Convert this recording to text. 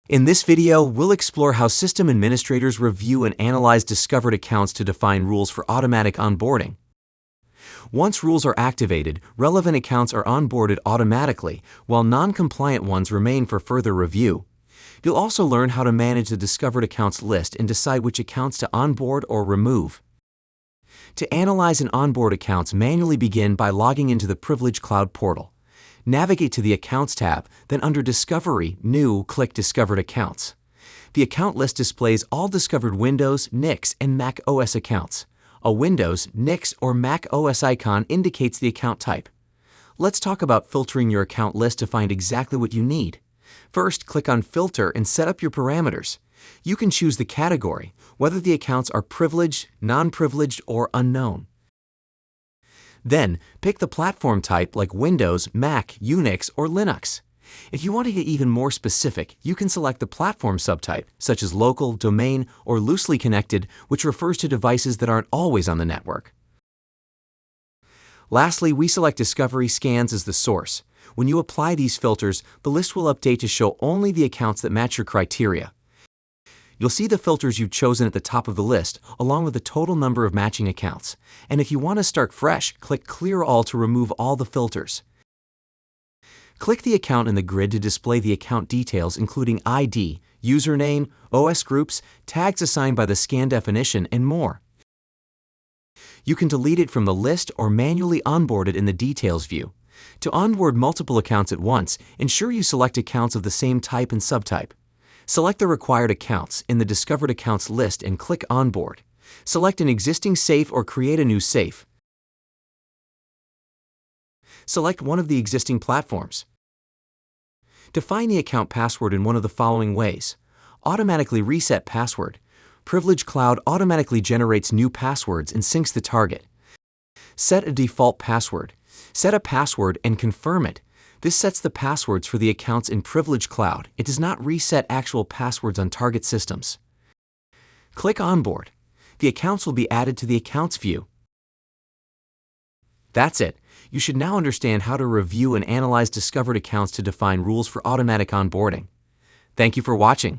In this video, we'll explore how system administrators review and analyze discovered accounts to define rules for automatic onboarding. Once rules are activated, relevant accounts are onboarded automatically, while non-compliant ones remain for further review. You'll also learn how to manage the discovered accounts list and decide which accounts to onboard or remove. To analyze and onboard accounts, manually begin by logging into the Privilege Cloud portal. Navigate to the Accounts tab, then under Discovery, New, click Discovered Accounts. The account list displays all discovered Windows, NIX, and Mac OS accounts. A Windows, NIX, or Mac OS icon indicates the account type. Let's talk about filtering your account list to find exactly what you need. First, click on Filter and set up your parameters. You can choose the category, whether the accounts are privileged, non-privileged, or unknown. Then, pick the platform type like Windows, Mac, Unix, or Linux. If you want to get even more specific, you can select the platform subtype, such as local, domain, or loosely connected, which refers to devices that aren't always on the network. Lastly, we select Discovery Scans as the source. When you apply these filters, the list will update to show only the accounts that match your criteria. You'll see the filters you've chosen at the top of the list, along with the total number of matching accounts. And if you want to start fresh, click Clear All to remove all the filters. Click the account in the grid to display the account details, including ID, username, OS groups, tags assigned by the scan definition, and more. You can delete it from the list or manually onboard it in the Details view. To onboard multiple accounts at once, ensure you select accounts of the same type and subtype. Select the required accounts in the Discovered Accounts list and click Onboard. Select an existing safe or create a new safe. Select one of the existing platforms. Define the account password in one of the following ways. Automatically reset password. Privilege Cloud automatically generates new passwords and syncs the target. Set a default password. Set a password and confirm it. This sets the passwords for the accounts in Privilege Cloud. It does not reset actual passwords on target systems. Click Onboard. The accounts will be added to the Accounts view. That's it. You should now understand how to review and analyze discovered accounts to define rules for automatic onboarding. Thank you for watching.